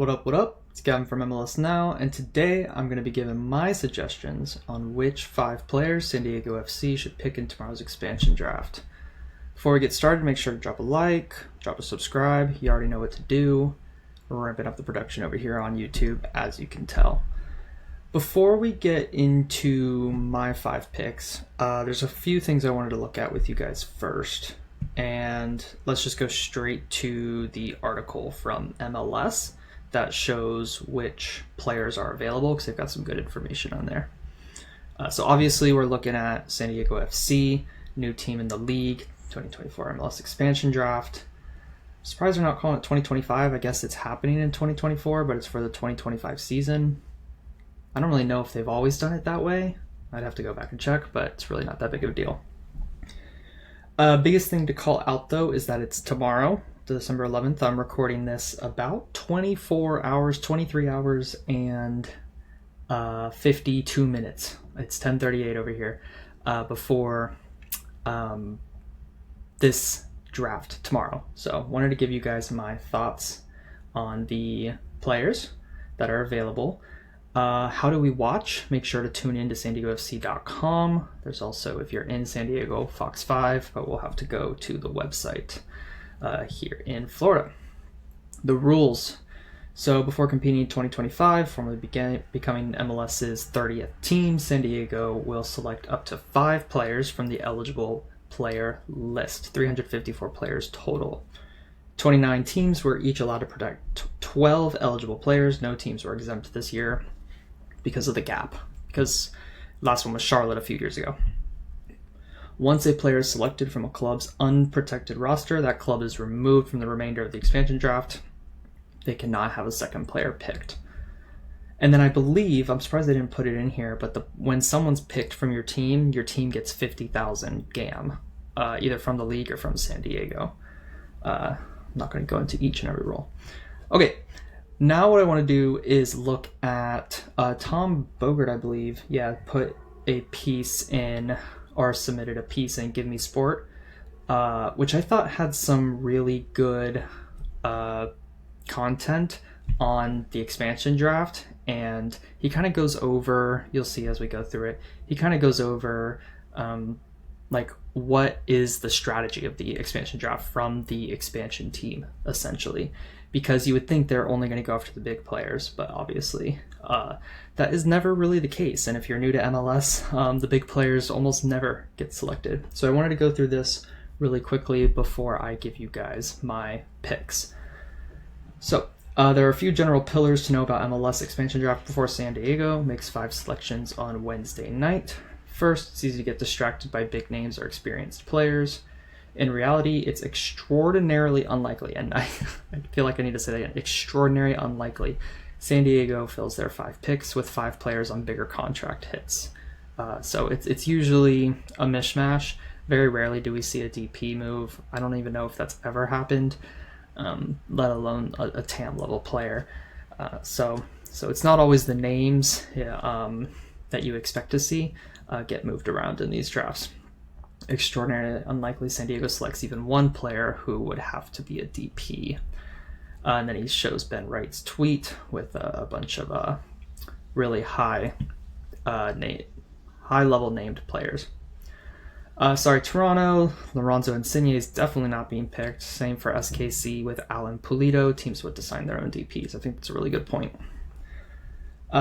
What up, what up? It's Gavin from MLS Now, and today I'm going to be giving my suggestions on which 5 players San Diego FC should pick in tomorrow's expansion draft. Before we get started, make sure to drop a like, drop a subscribe. You already know what to do. We're ramping up the production over here on YouTube, as you can tell. Before we get into my 5 picks, there's a few things I wanted to look at with you guys first. And let's just go straight to the article from MLS that shows which players are available, because they've got some good information on there. So obviously we're looking at San Diego FC, new team in the league, 2024 MLS Expansion Draft. I'm surprised they're not calling it 2025. I guess it's happening in 2024, but it's for the 2025 season. I don't really know if they've always done it that way. I'd have to go back and check, but it's really not that big of a deal. Biggest thing to call out, though, is that it's tomorrow, December 11th. I'm recording this about 23 hours and 52 minutes. It's 10:38 over here before this draft tomorrow. So wanted to give you guys my thoughts on the players that are available. How do we watch? Make sure to tune in to SanDiegoFC.com. There's also, if you're in San Diego, Fox 5, but we'll have to go to the website here in Florida. The rules. So before competing in 2025, formally becoming MLS's 30th team, San Diego will select up to 5 players from the eligible player list, 354 players total. 29 teams were each allowed to protect 12 eligible players. No teams were exempt this year because of the gap, because last one was Charlotte a few years ago. Once a player is selected from a club's unprotected roster, that club is removed from the remainder of the expansion draft. They cannot have a second player picked. And then I believe, I'm surprised they didn't put it in here, but when someone's picked from your team gets 50,000 GAM, either from the league or from San Diego. I'm not going to go into each and every role. Okay, now what I want to do is look at Tom Bogert, I believe, put a piece in, or submitted a piece in Give Me Sport, which I thought had some really good content on the expansion draft. And he kind of goes over, you'll see as we go through it, he kind of goes over like what is the strategy of the expansion draft from the expansion team, essentially, because you would think they're only going to go after the big players, but obviously that is never really the case. And if you're new to MLS, the big players almost never get selected. So I wanted to go through this really quickly before I give you guys my picks. So there are a few general pillars to know about MLS Expansion Draft before San Diego makes 5 selections on Wednesday night. First, it's easy to get distracted by big names or experienced players. In reality, it's extraordinarily unlikely, and I feel like I need to say that again, extraordinarily unlikely. San Diego fills their 5 picks with 5 players on bigger contract hits. So it's usually a mishmash. Very rarely do we see a DP move. I don't even know if that's ever happened, let alone a TAM level player. So it's not always the names that you expect to see get moved around in these drafts. Extraordinarily unlikely San Diego selects even one player who would have to be a DP. And then he shows Ben Wright's tweet with a bunch of really high level named players. Toronto, Lorenzo Insigne is definitely not being picked. Same for SKC with Alan Pulido. Teams would assign their own DPs. I think that's a really good point.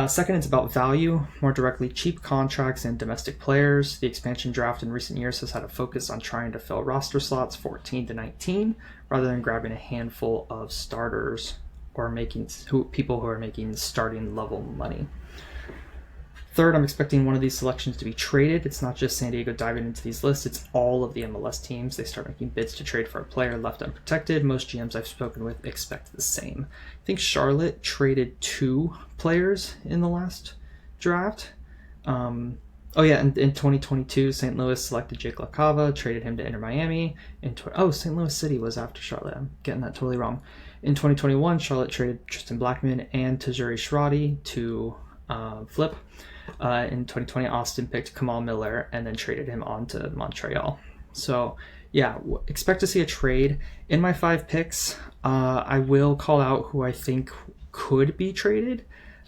Second, it's about value, more directly cheap contracts and domestic players. The expansion draft in recent years has had a focus on trying to fill roster slots 14 to 19, rather than grabbing a handful of starters or people who are making starting level money. Third, I'm expecting one of these selections to be traded. It's not just San Diego diving into these lists, it's all of the MLS teams. They start making bids to trade for a player left unprotected. Most GMs I've spoken with expect the same. I think Charlotte traded 2 players in the last draft. In 2022, St. Louis selected Jake LaCava, traded him to Inter Miami. St. Louis City was after Charlotte. I'm getting that totally wrong. In 2021, Charlotte traded Tristan Blackman and Tajuri Shradi to Flip. In 2020, Austin picked Kamal Miller and then traded him on to Montreal. So yeah, expect to see a trade. In my 5 picks, I will call out who I think could be traded,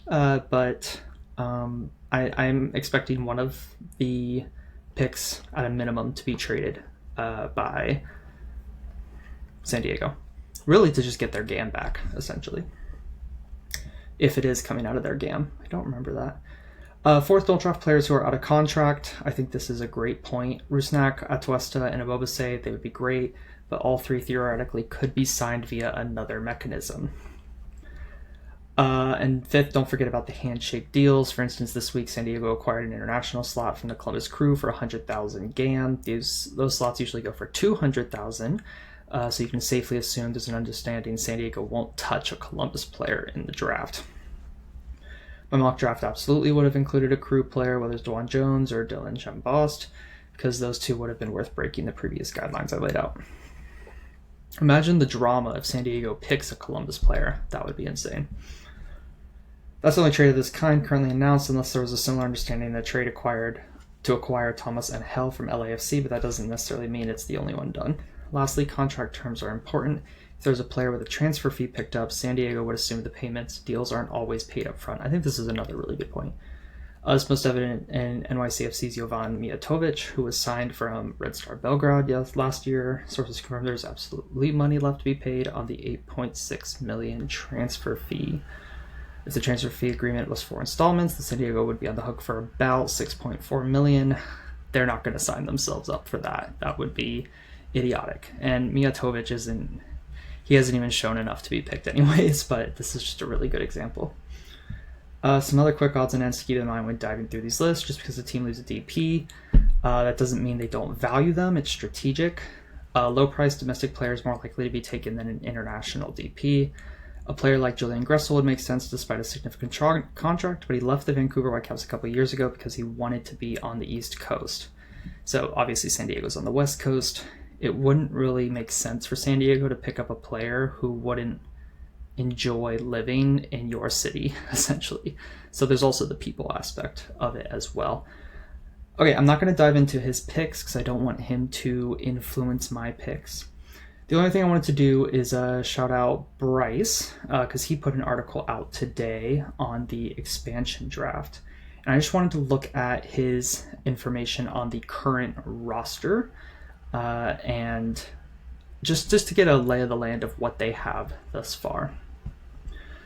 but I'm expecting one of the picks at a minimum to be traded by San Diego, really to just get their GAM back, essentially. If it is coming out of their GAM. I don't remember that. Fourth, don't draft players who are out of contract. I think this is a great point. Rusnak, Atuesta, and Abobase, they would be great, but all three theoretically could be signed via another mechanism. And fifth, don't forget about the handshake deals. For instance, this week San Diego acquired an international slot from the Columbus Crew for 100,000 GAM. Those slots usually go for 200,000. So you can safely assume there's an understanding San Diego won't touch a Columbus player in the draft. My mock draft absolutely would have included a Crew player, whether it's Dwan Jones or Dylan Chambost, because those two would have been worth breaking the previous guidelines I laid out. Imagine the drama if San Diego picks a Columbus player. That would be insane. That's the only trade of this kind currently announced, unless there was a similar understanding that trade to acquire Thomas Angel from LAFC, but that doesn't necessarily mean it's the only one done. Lastly, contract terms are important. If there's a player with a transfer fee picked up, San Diego would assume the payments. Deals aren't always paid up front. I think this is another really good point. It's most evident in NYCFC's Jovan Mijatovic, who was signed from Red Star Belgrade last year. Sources confirm there's absolutely money left to be paid on the $8.6 million transfer fee. If the transfer fee agreement was 4 installments, the San Diego would be on the hook for about $6.4 million. They're not going to sign themselves up for that. That would be idiotic. And Mijatovic he hasn't even shown enough to be picked anyways, but this is just a really good example. Some other quick odds and ends to keep in mind when diving through these lists. Just because the team loses a DP, that doesn't mean they don't value them. It's strategic. Low-priced domestic players more likely to be taken than an international DP. A player like Julian Gressel would make sense despite a significant contract, but he left the Vancouver Whitecaps a couple of years ago because he wanted to be on the East Coast. So obviously San Diego's on the West Coast. It wouldn't really make sense for San Diego to pick up a player who wouldn't enjoy living in your city, essentially. So there's also the people aspect of it as well. Okay, I'm not going to dive into his picks because I don't want him to influence my picks. The only thing I wanted to do is shout out Bryce, because he put an article out today on the expansion draft. And I just wanted to look at his information on the current roster, and just to get a lay of the land of what they have thus far.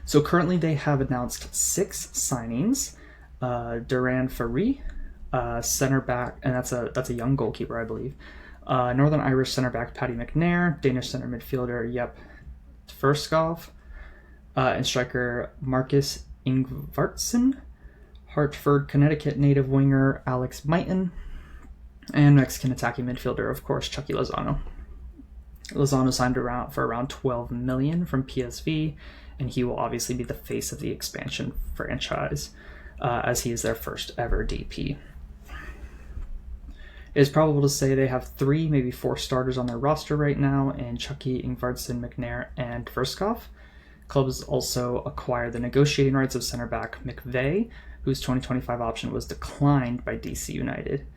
So currently they have announced 6 signings. Duran Ferry, center back, and that's a young goalkeeper, I believe. Northern Irish center back Paddy McNair, Danish center midfielder Jep Verskov, and striker Marcus Ingvartsen, Hartford, Connecticut native winger Alex Mighton, and Mexican attacking midfielder, of course, Chucky Lozano. Lozano signed for around $12 million from PSV, and he will obviously be the face of the expansion franchise, as he is their first ever DP. It is probable to say they have 3, maybe 4 starters on their roster right now, in Chucky, Ingvartsen, McNair, and Verskov. Clubs also acquired the negotiating rights of center back McVeigh, whose 2025 option was declined by DC United.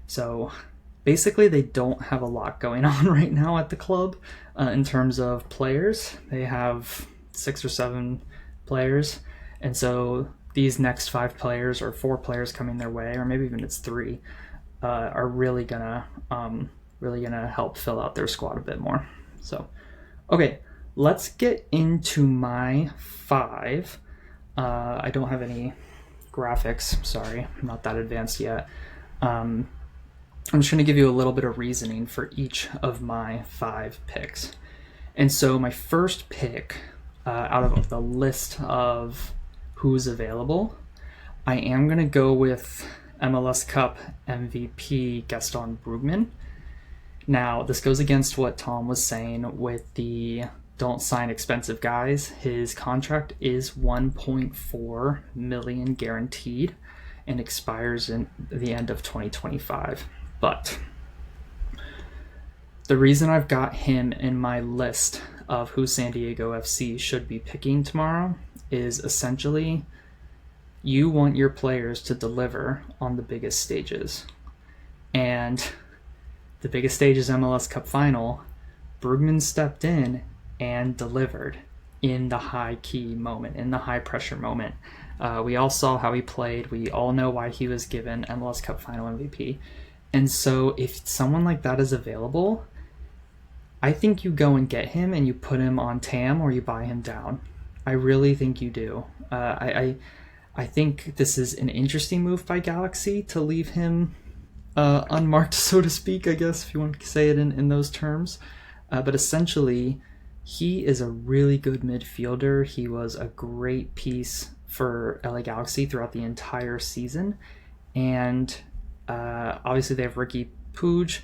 So basically they don't have a lot going on right now at the club in terms of players. They have 6 or 7 players, and so these next 5 players or 4 players coming their way, or maybe even it's 3, are really gonna help fill out their squad a bit more. So, okay, let's get into my 5. I don't have any graphics. Sorry, I'm not that advanced yet. I'm just going to give you a little bit of reasoning for each of my 5 picks. And so my first pick out of the list of who's available, I am going to go with MLS Cup MVP Gaston Brugman. Now, this goes against what Tom was saying with the don't sign expensive guys. His contract is $1.4 million guaranteed and expires in the end of 2025. But the reason I've got him in my list of who San Diego FC should be picking tomorrow is essentially you want your players to deliver on the biggest stages. And the biggest stage is MLS Cup Final. Brugman stepped in and delivered. in the high key moment, in the high pressure moment. We all saw how he played. We all know why he was given MLS Cup Final MVP. And so if someone like that is available, I think you go and get him and you put him on TAM or you buy him down. I really think you do. I think this is an interesting move by Galaxy to leave him unmarked, so to speak, I guess, if you want to say it in those terms. But essentially, he is a really good midfielder. He was a great piece for LA Galaxy throughout the entire season. And obviously they have Ricky Puig,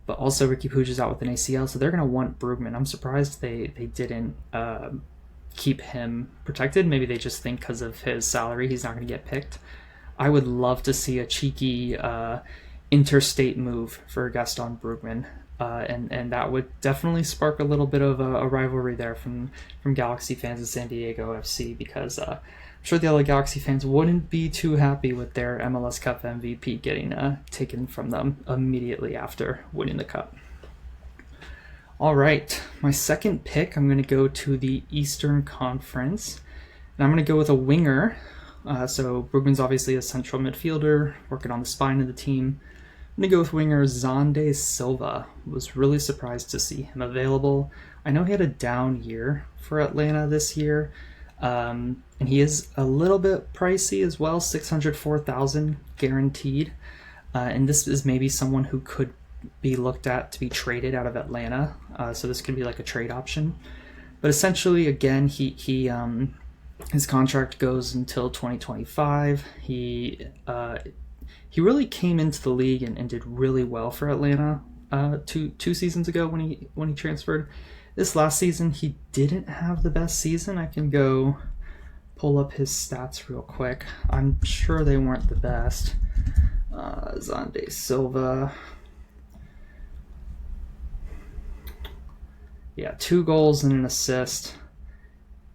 but also Ricky Puig is out with an ACL, so they're going to want Brugman. I'm surprised they didn't keep him protected. Maybe they just think because of his salary he's not going to get picked. I would love to see a cheeky interstate move for Gaston Brugman. And that would definitely spark a little bit of a rivalry there from Galaxy fans and San Diego FC, because I'm sure the LA Galaxy fans wouldn't be too happy with their MLS Cup MVP getting taken from them immediately after winning the Cup. All right, my second pick, I'm going to go to the Eastern Conference, and I'm going to go with a winger. So Brugman's obviously a central midfielder, working on the spine of the team. I'm going to go with winger Xande Silva. Was really surprised to see him available. I know he had a down year for Atlanta this year, and he is a little bit pricey as well, $604,000 guaranteed. And this is maybe someone who could be looked at to be traded out of Atlanta. So this could be like a trade option. But essentially, again, his contract goes until 2025. He really came into the league and did really well for Atlanta two seasons ago when he transferred. This last season, he didn't have the best season. I can go pull up his stats real quick. I'm sure they weren't the best. Xande Silva. Yeah, 2 goals and an assist.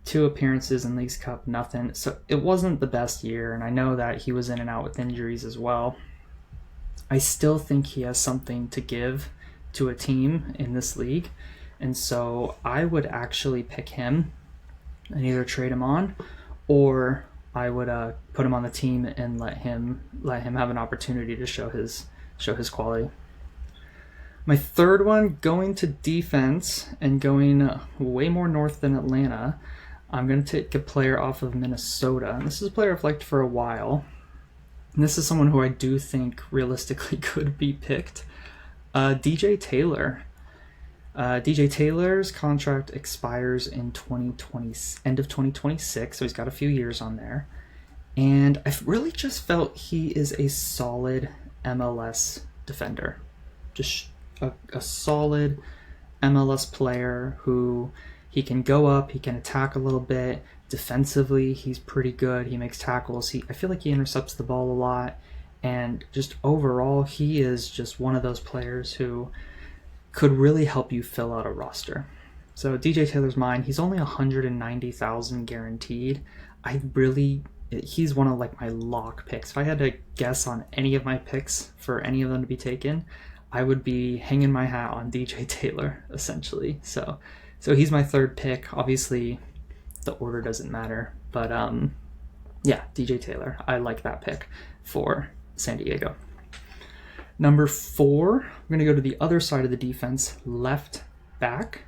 2 appearances in Leagues Cup, nothing. So it wasn't the best year, and I know that he was in and out with injuries as well. I still think he has something to give to a team in this league, and so I would actually pick him and either trade him on, or I would put him on the team and let him have an opportunity to show his quality. My third one, going to defense and going way more north than Atlanta, I'm going to take a player off of Minnesota. And this is a player I've liked for a while. And this is someone who I do think realistically could be picked. DJ Taylor. DJ Taylor's contract expires in end of 2026, so he's got a few years on there. And I've really just felt he is a solid MLS defender. Just a solid MLS player who he can go up, he can attack a little bit. Defensively, he's pretty good. He makes tackles. I feel like he intercepts the ball a lot. And just overall, he is just one of those players who could really help you fill out a roster. So DJ Taylor's mine. He's only $190,000 guaranteed. He's one of like my lock picks. If I had to guess on any of my picks for any of them to be taken, I would be hanging my hat on DJ Taylor, essentially. So he's my third pick. Obviously, the order doesn't matter. But yeah, DJ Taylor. I like that pick for San Diego. Number 4, I'm going to go to the other side of the defense, left back.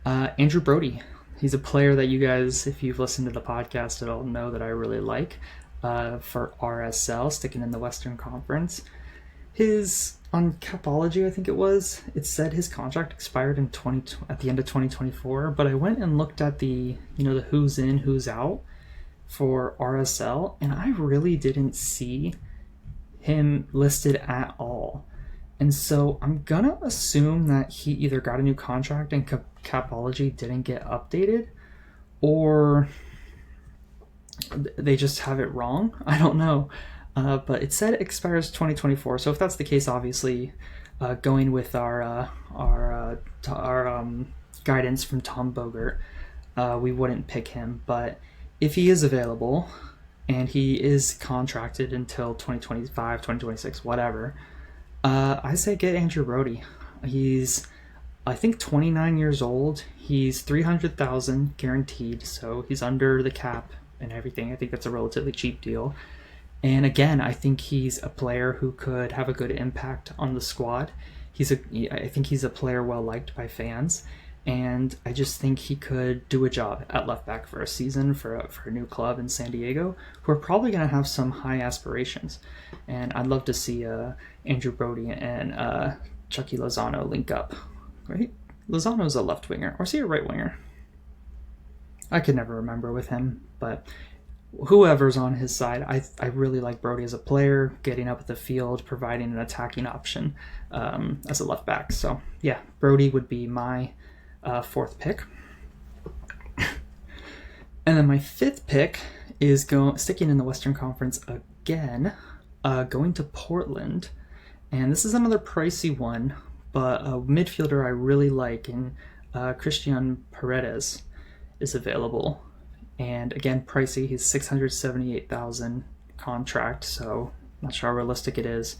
Andrew Brody. He's a player that you guys, if you've listened to the podcast at all, know that I really like for RSL, sticking in the Western Conference. On Capology, I think it said his contract expired at the end of 2024, but I went and looked at the who's in, who's out for RSL, and I really didn't see him listed at all. And so I'm gonna assume that he either got a new contract and Capology didn't get updated, or they just have it wrong. I don't know. But it said it expires 2024. So if that's the case, obviously, going with our guidance from Tom Bogert, we wouldn't pick him. But if he is available and he is contracted until 2025, 2026, whatever, I say get Andrew Brody. He's I think 29 years old. He's 300,000 guaranteed, so he's under the cap and everything. I think that's a relatively cheap deal. And again, I think he's a player who could have a good impact on the squad. I think he's a player well liked by fans, and I just think he could do a job at left back for a season for a new club in San Diego, who are probably going to have some high aspirations. And I'd love to see Andrew Brody and Chucky Lozano link up. Right? Lozano's a left winger, or is he a right winger? I could never remember with him, but whoever's on his side, I really like Brody as a player, getting up at the field, providing an attacking option as a left back. So yeah, Brody would be my fourth pick. And then my fifth pick is sticking in the Western Conference again, going to Portland. And this is another pricey one, but a midfielder I really like, and Christian Paredes is available. And again, pricey. He's $678,000 contract, so not sure how realistic it is.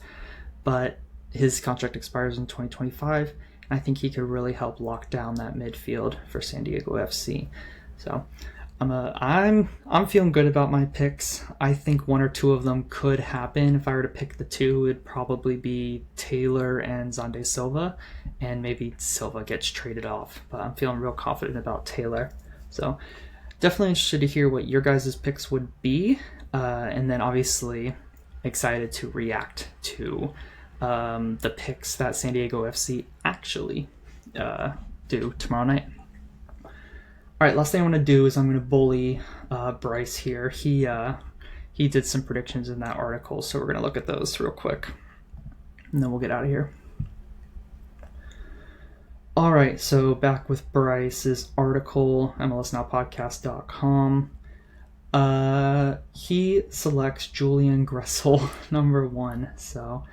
But his contract expires in 2025, and I think he could really help lock down that midfield for San Diego FC. So I'm feeling good about my picks. I think one or two of them could happen. If I were to pick the two, it'd probably be Taylor and Xande Silva, and maybe Silva gets traded off. But I'm feeling real confident about Taylor. So definitely interested to hear what your guys' picks would be, and then obviously excited to react to the picks that San Diego FC actually do tomorrow night. All right, last thing I want to do is I'm going to bully Bryce here. He did some predictions in that article, so we're going to look at those real quick, and then we'll get out of here. All right, so back with Bryce's article, MLSNowPodcast.com. He selects Julian Gressel, number 1. So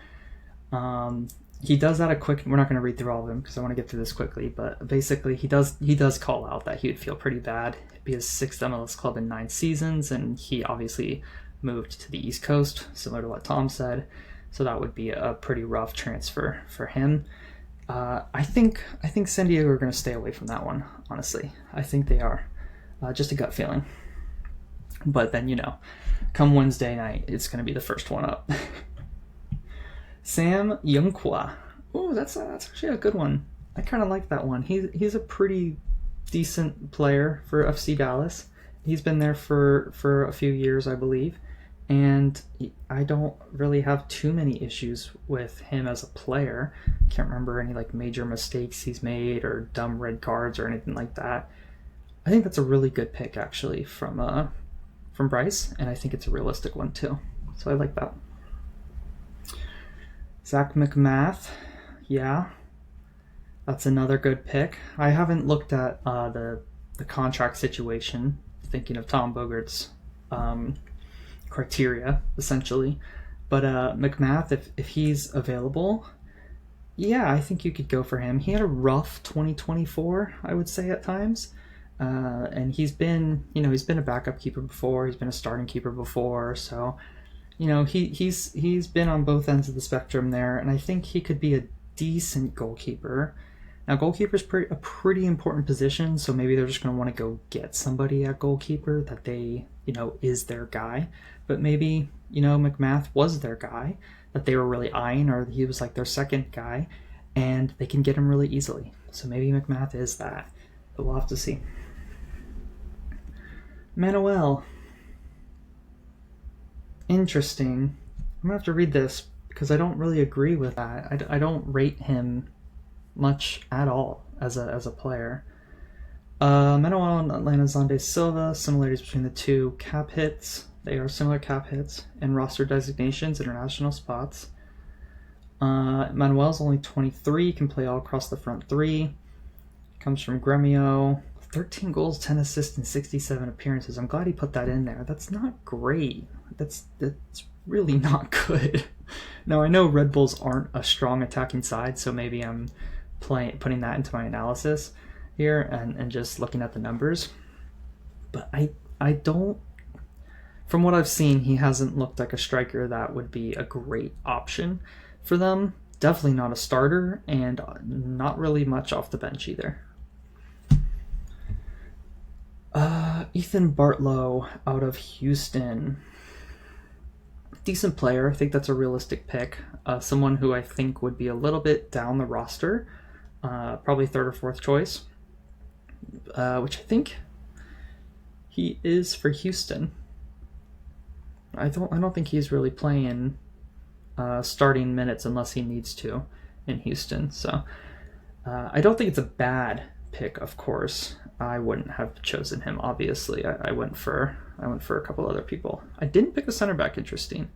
he does that we're not going to read through all of them because I want to get through this quickly, but basically he does call out that he would feel pretty bad. It'd be his 6th MLS club in 9 seasons, and he obviously moved to the East Coast, similar to what Tom said. So that would be a pretty rough transfer for him. I think San Diego are going to stay away from that one, honestly. I think they are. Just a gut feeling. But then, come Wednesday night, it's going to be the first one up. Sam Youngkwa. Oh, that's actually a good one. I kind of like that one. He's a pretty decent player for FC Dallas. He's been there for a few years, I believe. And I don't really have too many issues with him as a player. Can't remember any major mistakes he's made or dumb red cards or anything like that. I think that's a really good pick, actually, from Bryce, and I think it's a realistic one too. So I like that. Zach McMath, yeah, that's another good pick. I haven't looked at the contract situation, thinking of Tom Bogart's criteria, essentially. But McMath, if he's available, yeah, I think you could go for him. He had a rough 2024, I would say, at times. And he's been a backup keeper before. He's been a starting keeper before. So, he's been on both ends of the spectrum there. And I think he could be a decent goalkeeper. Now, goalkeeper is a pretty important position. So maybe they're just going to want to go get somebody at goalkeeper that they, is their guy. But maybe, McMath was their guy that they were really eyeing, or he was their second guy, and they can get him really easily. So maybe McMath is that. But we'll have to see. Manuel. Interesting. I'm going to have to read this because I don't really agree with that. I don't rate him much at all as a player. Manuel and Atlanta Xande Silva, similarities between the two: cap hits. They are similar cap hits and roster designations, international spots. Manuel's only 23, can play all across the front three. Comes from Gremio. 13 goals, 10 assists, and 67 appearances. I'm glad he put that in there. That's not great. That's really not good. Now, I know Red Bulls aren't a strong attacking side, so maybe I'm putting that into my analysis here and just looking at the numbers. But I don't... From what I've seen, he hasn't looked like a striker that would be a great option for them. definitely not a starter, and not really much off the bench either. Ethan Bartlow out of Houston. Decent player. I think that's a realistic pick. Someone who I think would be a little bit down the roster. Probably third or fourth choice. Which I think he is for Houston. I don't think he's really playing starting minutes unless he needs to in Houston. So I don't think it's a bad pick. Of course, I wouldn't have chosen him. Obviously, I went for a couple other people. I didn't pick a center back. Interestingly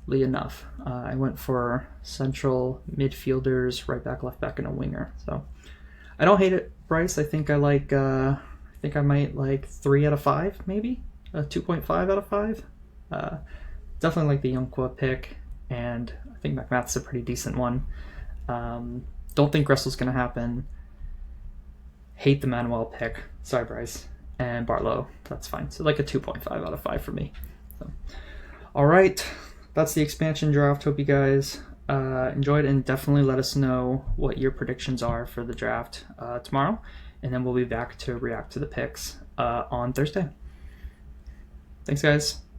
enough, I went for central midfielders, right back, left back, and a winger. So I don't hate it, Bryce. I think I might like 3 out of 5, maybe a 2.5 out of 5. Definitely like the Youngkwa pick, and I think McMath's a pretty decent one. Don't think Gressel's going to happen. Hate the Manuel pick. Sorry, Bryce. And Bartlow, that's fine. So like a 2.5 out of 5 for me. So, all right, that's the expansion draft. Hope you guys enjoyed, and definitely let us know what your predictions are for the draft tomorrow. And then we'll be back to react to the picks on Thursday. Thanks, guys.